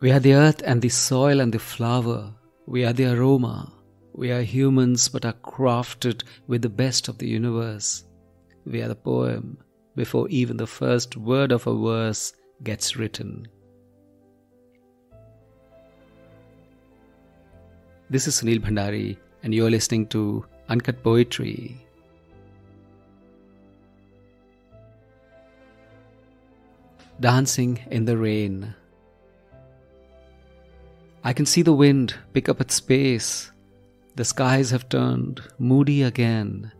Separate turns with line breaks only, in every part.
We are the earth and the soil and the flower. We are the aroma. We are humans but are crafted with the best of the universe. We are the poem before even the first word of a verse gets written. This is Sunil Bhandari and you are listening to Uncut Poetry. Dancing in the rain. I can see the wind pick up its pace. The skies have turned moody again.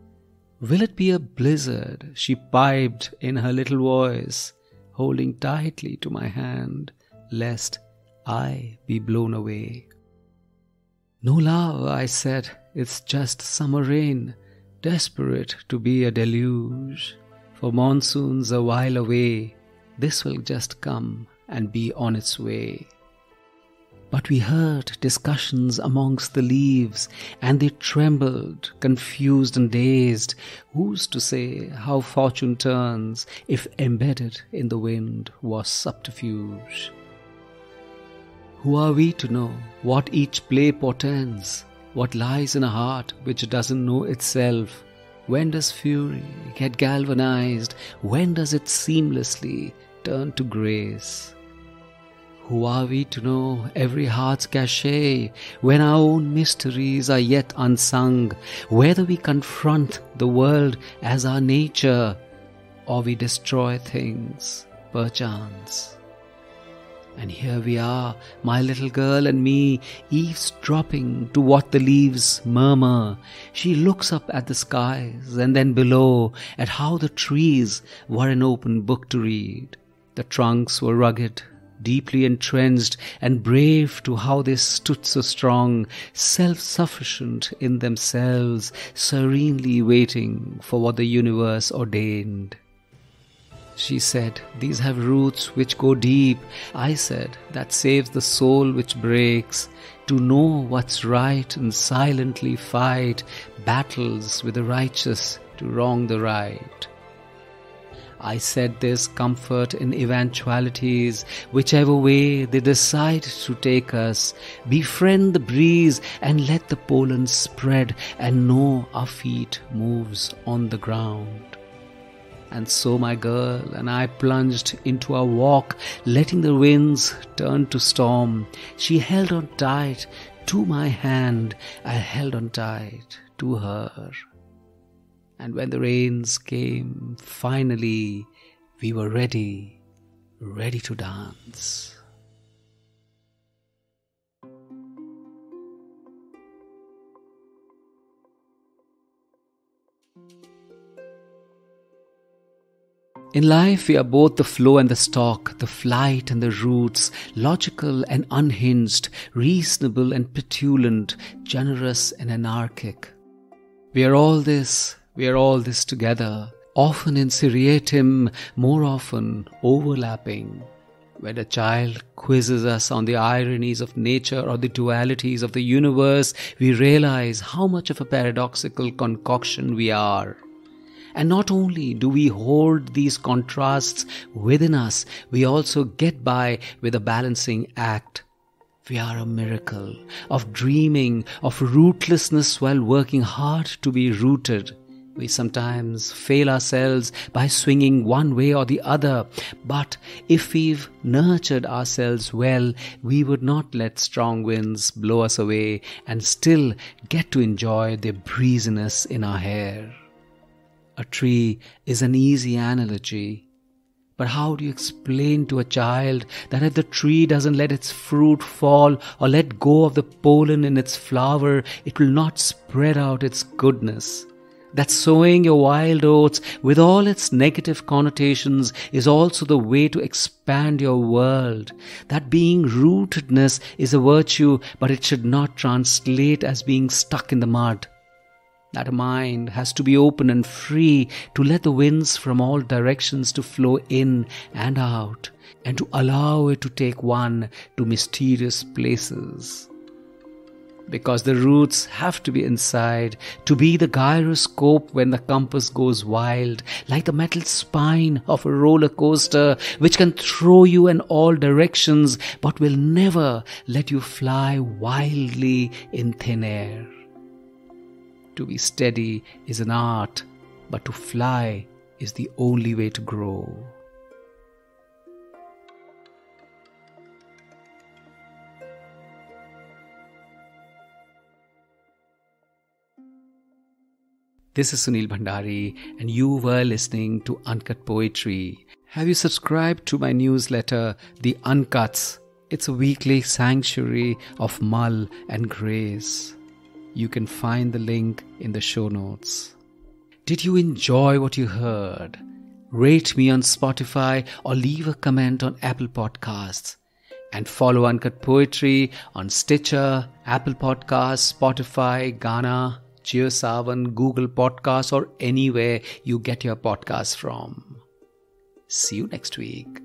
Will it be a blizzard? She piped in her little voice, holding tightly to my hand, lest I be blown away. No, love, I said, it's just summer rain, desperate to be a deluge. For monsoon's a while away, this will just come and be on its way. But we heard discussions amongst the leaves, and they trembled, confused and dazed. Who's to say how fortune turns if embedded in the wind was subterfuge? Who are we to know what each play portends? What lies in a heart which doesn't know itself? When does fury get galvanized? When does it seamlessly turn to grace? Who are we to know every heart's cachet when our own mysteries are yet unsung? Whether we confront the world as our nature or we destroy things perchance. And here we are, my little girl and me, eavesdropping to what the leaves murmur. She looks up at the skies and then below at how the trees were an open book to read. The trunks were rugged, deeply entrenched and brave to how they stood so strong, self-sufficient in themselves, serenely waiting for what the universe ordained. She said, these have roots which go deep. I said, that saves the soul which breaks. To know what's right and silently fight battles with the righteous to wrong the right. I said there's comfort in eventualities, whichever way they decide to take us. Befriend the breeze and let the pollen spread and know our feet moves on the ground. And so my girl and I plunged into our walk, letting the winds turn to storm. She held on tight to my hand, I held on tight to her. And when the rains came, finally, we were ready to dance. In life, we are both the flow and the stalk, the flight and the roots, logical and unhinged, reasonable and petulant, generous and anarchic. We are all this together, often in seriatim, more often overlapping. When a child quizzes us on the ironies of nature or the dualities of the universe, we realize how much of a paradoxical concoction we are. And not only do we hold these contrasts within us, we also get by with a balancing act. We are a miracle of dreaming, of rootlessness while working hard to be rooted. We sometimes fail ourselves by swinging one way or the other, but if we've nurtured ourselves well, we would not let strong winds blow us away and still get to enjoy the breeziness in our hair. A tree is an easy analogy, but how do you explain to a child that if the tree doesn't let its fruit fall or let go of the pollen in its flower, it will not spread out its goodness? That sowing your wild oats with all its negative connotations is also the way to expand your world. That being rootedness is a virtue, but it should not translate as being stuck in the mud. That mind has to be open and free to let the winds from all directions to flow in and out, and to allow it to take one to mysterious places. because the roots have to be inside to be the gyroscope when the compass goes wild, like the metal spine of a roller coaster which can throw you in all directions but will never let you fly wildly in thin air. To be steady is an art, but to fly is the only way to grow. This is Sunil Bhandari, and you were listening to Uncut Poetry. Have you subscribed to my newsletter, The Uncuts? It's a weekly sanctuary of mull and grace. You can find the link in the show notes. Did you enjoy what you heard? Rate me on Spotify or leave a comment on Apple Podcasts. And follow Uncut Poetry on Stitcher, Apple Podcasts, Spotify, Ghana, JioSaavn, Google Podcasts, or anywhere you get your podcasts from. See you next week.